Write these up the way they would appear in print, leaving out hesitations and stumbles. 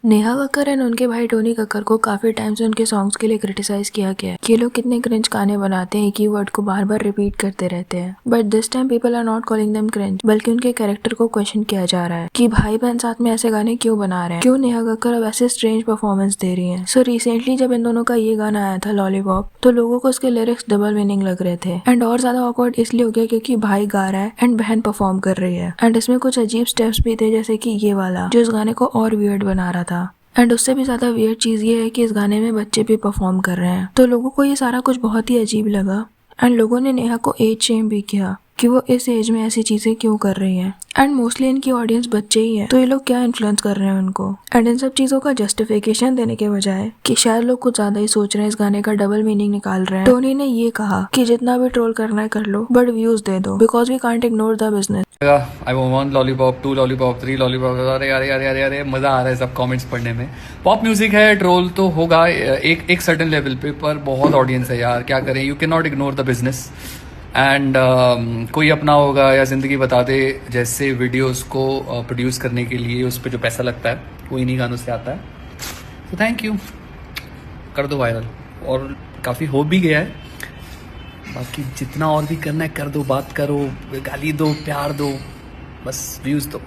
Neha Kakkar and उनके भाई Tony Kakkar को काफी टाइम से उनके सॉन्ग्स के लिए क्रिटिसाइज किया गया है कि ये लोग कितने क्रिंज गाने बनाते हैं, की वर्ड को बार बार रिपीट करते रहते हैं। But this time people are not calling them cringe, बल्कि उनके कैरेक्टर को क्वेश्चन किया जा रहा है कि भाई बहन साथ में ऐसे गाने क्यों बना रहे हैं, क्यों नेहा कक्कर अब ऐसे स्ट्रेंज परफॉर्मेंस दे रही है। सो रिसेंटली जब इन दोनों का ये गाना आया था लॉलीपॉप, तो लोगों को उसके लिरिक्स डबल मीनिंग लग रहे थे एंड और ज्यादा ऑकवर्ड इसलिए हो गया क्योंकि भाई गा रहा है एंड बहन परफॉर्म कर रही है एंड इसमें कुछ अजीब स्टेप्स भी थे, जैसे कि ये वाला जो इस गाने को और वियर्ड बना रहा था। एंड उससे भी ज्यादा वियर्ड चीज ये है कि इस गाने में बच्चे भी परफॉर्म कर रहे हैं। तो लोगों को ये सारा कुछ बहुत ही अजीब लगा एंड लोगों ने नेहा को एज शेम भी किया कि वो इस एज में ऐसी चीजें क्यों कर रही हैं। एंड मोस्टली इनकी ऑडियंस बच्चे ही है, तो ये लोग क्या इन्फ्लुएंस कर रहे हैं उनको। एंड इन सब चीजों का जस्टिफिकेशन देने के बजाय कि शायद लोग कुछ ज्यादा ही सोच रहे हैं, इस गाने का डबल मीनिंग निकाल रहे हैं, टोनी ने ये कहा कि जितना भी ट्रोल करना है कर लो, बट व्यूज दे दो, because we can't ignore the business. I want lollipop 2 lollipop 3 lollipop. अरे अरे अरे अरे अरे मजा आ रहा है सब कमेंट्स पढ़ने में। पॉप म्यूजिक है, ट्रोल तो होगा एक सर्टेन लेवल पे, पर बहुत ऑडियंस है यार, क्या करें। You can not ignore the business and कोई अपना होगा या ज़िंदगी बता दे जैसे वीडियोस को प्रोड्यूस करने के लिए उस पर जो पैसा लगता है वो इन्हीं गानों से आता है। तो थैंक यू, कर दो वायरल, और काफ़ी हो भी गया है। बाकी जितना और भी करना है कर दो, बात करो, गाली दो, प्यार दो, बस व्यूज़ दो।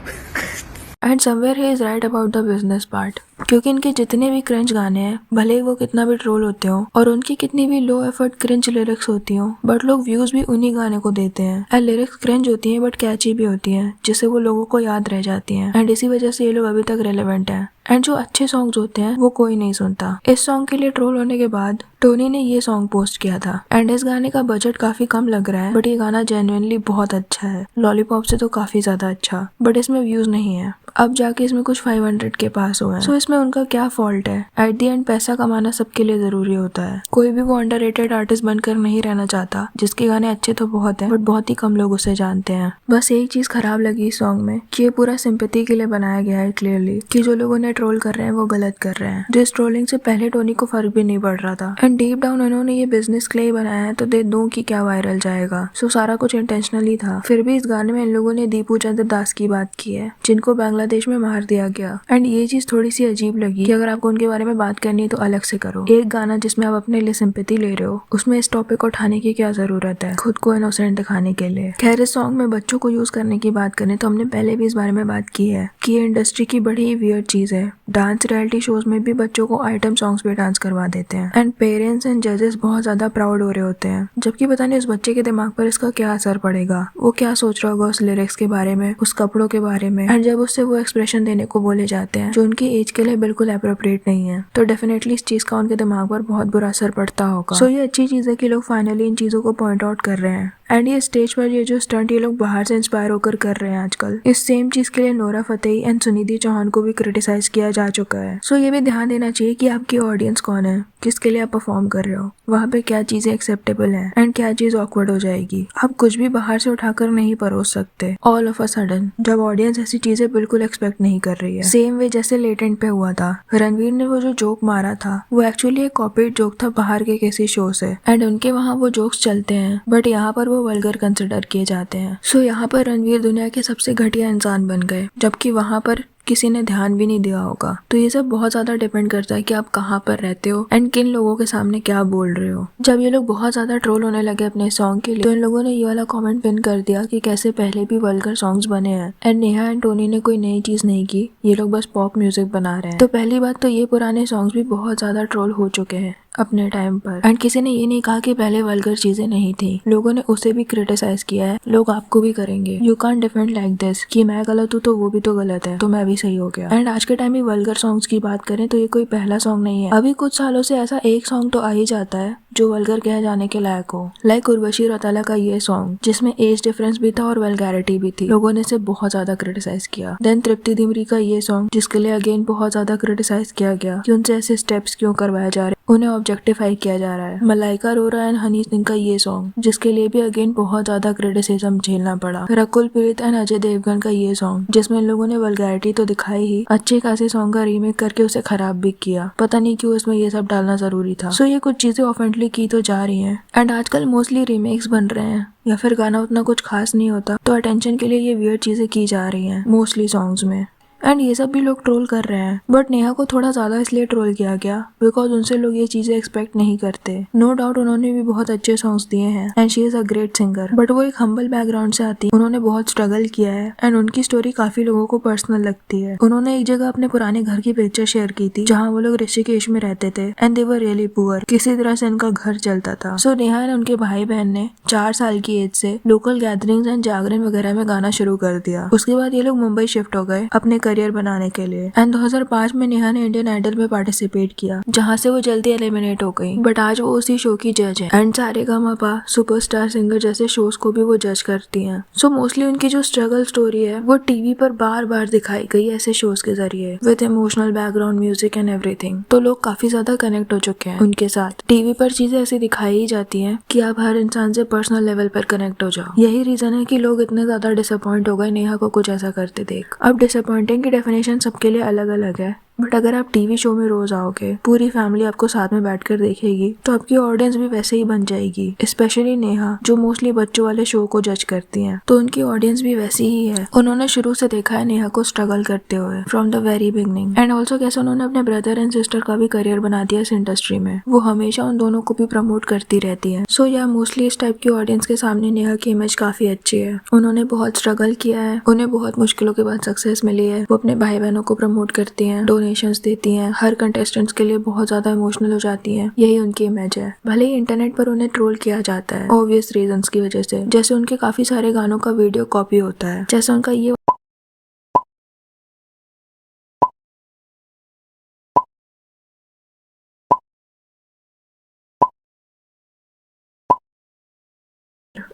And somewhere he is right about the business part, क्योंकि इनके जितने भी क्रिंज गाने हैं, भले ही वो कितना भी ट्रोल होते हो और उनकी कितनी भी लो एफर्ट क्रिंज लिरिक्स होती हो, बट लोग व्यूज भी उन्हीं गाने को देते हैं। एंड लिरिक्स क्रिंज होती हैं बट कैची भी होती हैं, जिससे वो लोगों को याद रह जाती हैं एंड इसी वजह से ये लोग अभी तक रेलेवेंट हैं। एंड जो अच्छे सॉन्ग्स होते हैं वो कोई नहीं सुनता। इस सॉन्ग के लिए ट्रोल होने के बाद टोनी ने ये सॉन्ग पोस्ट किया था एंड इस गाने का बजट काफी कम लग रहा है, बट ये गाना जेन्युइनली बहुत अच्छा है, लॉलीपॉप से तो काफी ज्यादा अच्छा, बट इसमें व्यूज नहीं है। अब जाके इसमें कुछ 500 के पास हुए हैं। सो इसमें उनका क्या फॉल्ट है। एट दी एंड पैसा कमाना सबके लिए जरूरी होता है, कोई भी वो अंडररेटेड आर्टिस्ट बनकर नहीं रहना चाहता। जिसके गाने अच्छे तो बहुत हैं, बट बहुत ही कम लोग उसे जानते हैं। बस एक चीज खराब लगी इस सॉन्ग में कि ये पूरा सिंपैथी के लिए बनाया गया है क्लियरली, कि जो लोग उन्हें ट्रोल कर रहे हैं वो गलत कर रहे हैं, जिस ट्रोलिंग से पहले टोनी को फर्क भी नहीं पड़ रहा था। एंड डीप डाउन उन्होंने ये बिजनेस के लिए बनाया है, तो दे दो कि क्या वायरल जाएगा। सो सारा कुछ इंटेंशनली था। फिर भी इस गाने में इन लोगों ने दीपू चंद्र दास की बात की है, जिनको बांग्लादेश में मार दिया गया। एंड ये चीज थोड़ी सी अजीब लगी कि अगर आपको उनके बारे में बात करनी है तो अलग से करो। एक गाना जिसमें आप अपने लिए सिंपैथी ले रहे हो, उसमें इस टॉपिक को उठाने की क्या जरूरत है, खुद को इनोसेंट दिखाने के लिए। खैर, इस सॉन्ग में बच्चों को यूज करने की बात करें तो हमने पहले भी इस बारे में बात की है कि ये इंडस्ट्री की बड़ी ही वियर्ड चीज है। डांस रियलिटी शोज में भी बच्चों को आइटम सॉन्ग्स पे डांस करवा देते हैं एंड पेरेंट्स एंड जजेस बहुत ज्यादा प्राउड हो रहे होते हैं, जबकि पता नहीं उस बच्चे के दिमाग पर इसका क्या असर पड़ेगा। वो क्या सोच रहा होगा उस लिरिक्स के बारे में, उस कपड़ों के बारे में। एंड जब उससे वो एक्सप्रेशन देने को बोले जाते हैं जो उनकी एज के लिए बिल्कुल अप्रोप्रिएट नहीं है, तो डेफिनेटली इस चीज का उनके दिमाग पर बहुत बुरा असर पड़ता होगा। सो ये अच्छी चीज है कि लोग फाइनली इन चीजों को पॉइंट आउट कर रहे हैं। एंड ये स्टेज पर ये जो स्टंट ये लोग बाहर से इंस्पायर होकर कर रहे हैं आजकल, इस सेम चीज के लिए नोरा फतेही एंड सुनिधि चौहान को भी क्रिटिसाइज किया जा चुका है। सो ये भी ध्यान देना चाहिए कि आपकी ऑडियंस कौन है, किसके लिए आप परफॉर्म कर रहे हो, वहाँ पे क्या चीजें एक्सेप्टेबल है एंड क्या चीज ऑकवर्ड हो जाएगी। आप कुछ भी बाहर से उठाकर नहीं परोस सकते ऑल ऑफ अ सडन, जब ऑडियंस ऐसी चीजें बिल्कुल एक्सपेक्ट नहीं कर रही है। सेम वे जैसे लेटेंट पे हुआ था, रणवीर ने वो जो जोक मारा था वो एक्चुअली एक कॉपीड जोक था बाहर के किसी शो से, एंड उनके वहाँ वो जोक्स चलते हैं, बट यहाँ पर वो वल्गर कंसिडर किए जाते हैं। सो यहाँ पर रणवीर दुनिया के सबसे घटिया इंसान बन गए, जबकि वहाँ पर किसी ने ध्यान भी नहीं दिया होगा। तो ये सब बहुत ज्यादा डिपेंड करता है कि आप कहाँ पर रहते हो एंड किन लोगों के सामने क्या बोल रहे हो। जब ये लोग बहुत ज्यादा ट्रोल होने लगे अपने सॉन्ग के लिए, तो इन लोगों ने ये वाला कमेंट पिन कर दिया कि कैसे पहले भी वल्गर सॉन्ग्स बने हैं एंड नेहा एंड टोनी ने कोई नई चीज नहीं की, ये लोग बस पॉप म्यूजिक बना रहे हैं। तो पहली बात तो ये पुराने सॉन्ग्स भी बहुत ज्यादा ट्रोल हो चुके हैं अपने टाइम पर, एंड किसी ने ये नहीं कहा कि पहले वल्गर चीजें नहीं थी। लोगों ने उसे भी क्रिटिसाइज किया है, लोग आपको भी करेंगे। You can't defend like this कि मैं गलत हूँ तो वो भी तो गलत है, तो मैं भी सही हो गया। एंड आज के टाइम में वल्गर सॉन्ग्स की बात करें तो ये कोई पहला सॉन्ग नहीं है। अभी कुछ सालों से ऐसा एक सॉन्ग तो आ ही जाता है जो वल्गर कहे जाने के लायक हो, लाइक उर्वशी रौतेला का ये सॉन्ग जिसमें एज डिफरेंस भी था और वल्गैरिटी भी थी, लोगों ने इसे बहुत ज्यादा क्रिटिसाइज किया। देन तृप्ति डिमरी का ये सॉन्ग जिसके लिए अगेन बहुत ज्यादा क्रिटिसाइज किया गया कि उनसे ऐसे स्टेप्स क्यों करवाए जा रहे, उन्हें ऑब्जेक्टिफाई किया जा रहा है। मलाइका अरोरा एंड हनी सिंह का ये सॉन्ग जिसके लिए भी अगेन बहुत ज्यादा क्रिटिसिज्म झेलना पड़ा। रकुल प्रीत एंड अजय देवगन का ये सॉन्ग जिसमें लोगों ने वल्गैरिटी तो दिखाई ही, अच्छे खासे सॉन्ग का रीमेक करके उसे खराब भी किया। पता नहीं क्यों इसमें ये सब डालना जरूरी था। सो ये कुछ चीजें ऑफेंडली की तो जा रही हैं एंड आजकल मोस्टली रीमेक्स बन रहे हैं या फिर गाना उतना कुछ खास नहीं होता, तो अटेंशन के लिए ये वियर्ड चीजें की जा रही हैं मोस्टली सॉन्ग्स में। एंड ये सब भी लोग ट्रोल कर रहे हैं, बट नेहा को थोड़ा ज्यादा इसलिए ट्रोल किया गया बिकॉज उनसे लोग ये चीजें एक्सपेक्ट नहीं करते। नो डाउट उन्होंने भी बहुत अच्छे सॉन्ग्स दिए हैं and she is a great singer, but वो एक हम्बल बैकग्राउंड से आती, उन्होंने बहुत स्ट्रगल किया है एंड उनकी स्टोरी काफी लोगों को पर्सनल लगती है। उन्होंने एक जगह अपने पुराने घर की पिक्चर शेयर की थी जहाँ वो लोग ऋषिकेश में रहते थे and they were really poor, किसी तरह से इनका घर चलता था। सो नेहा एंड उनके भाई बहन ने 4 साल की एज से लोकल गैदरिंग्स एंड जागरण वगैरह में गाना शुरू कर दिया। उसके बाद ये लोग मुंबई शिफ्ट हो गए अपने करियर बनाने के लिए एंड 2005 में नेहा ने इंडियन आइडल में पार्टिसिपेट किया जहाँ से वो जल्दी एलिमिनेट हो गई, बट आज वो उसी शो की जज है एंड सारेगामापा, सुपरस्टार सिंगर जैसे शोज को भी वो जज करती हैं। सो मोस्टली उनकी जो स्ट्रगल स्टोरी है वो टीवी पर बार बार दिखाई गई ऐसे शोज के जरिए with emotional background music and everything. तो लोग काफी ज्यादा कनेक्ट हो चुके हैं उनके साथ। टीवी पर चीजें ऐसी दिखाई ही जाती हैं कि आप हर इंसान से पर्सनल लेवल पर कनेक्ट हो जाओ। यही रीजन है कि लोग इतने ज्यादा डिसअपॉइंट हो गए नेहा को कुछ ऐसा करते देख। अब डिसअपॉइंटिंग की डेफिनेशन सबके लिए अलग अलग है, बट अगर आप टीवी शो में रोज आओगे, पूरी फैमिली आपको साथ में बैठकर देखेगी, तो आपकी ऑडियंस भी वैसे ही बन जाएगी। स्पेशली नेहा जो मोस्टली बच्चों वाले शो को जज करती हैं, तो उनकी ऑडियंस भी वैसी ही है। उन्होंने शुरू से देखा है नेहा को स्ट्रगल करते हुए from the very beginning and also कैसे उन्होंने अपने ब्रदर एंड सिस्टर का भी करियर बना दिया इस इंडस्ट्री में। वो हमेशा उन दोनों को भी प्रमोट करती रहती है। सो या मोस्टली इस टाइप की ऑडियंस के सामने नेहा की इमेज काफी अच्छी है। उन्होंने बहुत स्ट्रगल किया है, उन्हें बहुत मुश्किलों के बाद सक्सेस मिली है। वो अपने भाई बहनों को प्रमोट करती है, डोनेशंस देती हैं, हर कंटेस्टेंट्स के लिए बहुत ज्यादा इमोशनल हो जाती हैं। यही उनकी इमेज है। भले ही इंटरनेट पर उन्हें ट्रोल किया जाता है ऑब्वियस रीजंस की वजह से, जैसे उनके काफी सारे गानों का वीडियो कॉपी होता है, जैसे उनका ये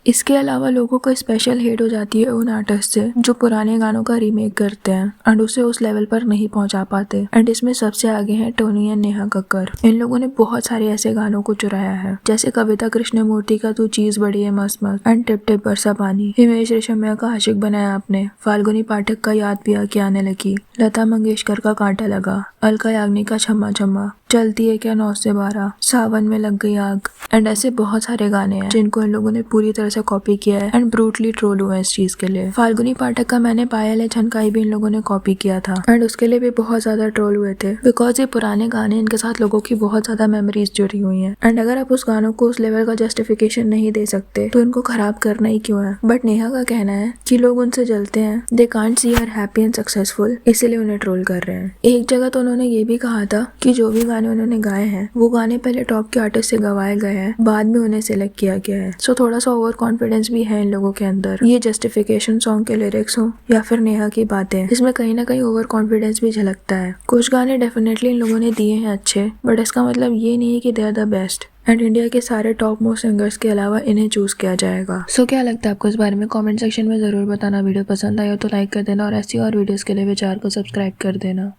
इसके अलावा लोगों को स्पेशल हेट हो जाती है उन आर्टिस्ट से जो पुराने गानों का रीमेक करते हैं एंड उसे उस लेवल पर नहीं पहुंचा पाते। एंड इसमें सबसे आगे हैं टोनी एंड नेहा कक्कर। इन लोगों ने बहुत सारे ऐसे गानों को चुराया है, जैसे कविता कृष्णमूर्ति का तू चीज बड़ी है मस्त मस्त एंड टिप टिप बरसा पानी, हिमेश रेशमिया का आशिक बनाया आपने, फाल्गुनी पाठक का याद भी आके आने लगी, लता मंगेशकर का कांटा लगा, अलका याग्निक का छम्मा छम्मा, चलती है क्या 9 से 12, सावन में लग गई आग एंड ऐसे बहुत सारे गाने हैं जिनको इन लोगों ने पूरी तरह से कॉपी किया है एंड ब्रूटली ट्रोल हुआ है इस चीज के लिए। फाल्गुनी पाठक का मैंने पायल है छनकाई भी इन लोगों ने कॉपी किया था एंड उसके लिए भी बहुत ज्यादा ट्रोल हुए थे बिकॉज ये पुराने गाने, इनके साथ लोगों की बहुत ज्यादा मेमोरीज जुड़ी हुई हैं एंड अगर आप उस गानों को उस लेवल का जस्टिफिकेशन नहीं दे सकते तो इनको खराब करना ही क्यों है। बट नेहा का कहना है कि लोग उनसे जलते हैं, they can't see her happy and successful, इसीलिए उन्हें ट्रोल कर रहे हैं। एक जगह तो उन्होंने ये भी कहा था कि जो भी गाने उन्होंने गाए हैं वो गाने पहले टॉप के आर्टिस्ट से गवाए गए हैं, बाद में उन्हें सिलेक्ट किया गया है। सो थोड़ा सा ओवर कॉन्फिडेंस भी है इन लोगों के अंदर। ये जस्टिफिकेशन सॉन्ग के लिरिक्स हो या फिर नेहा की बातें, इसमें कहीं ना कहीं ओवर कॉन्फिडेंस भी झलकता है। कुछ गाने डेफिनेटली इन लोगों ने दिए हैं अच्छे, बट इसका मतलब ये नहीं है कि they are the best and India के सारे टॉप मोस्ट सिंगर्स के अलावा इन्हें चूज किया जाएगा। सो क्या लगता है आपको इस बारे में? कमेंट सेक्शन में जरूर बताना। वीडियो पसंद आया तो लाइक कर देना और ऐसी और वीडियोस के लिए विचार को सब्सक्राइब कर देना।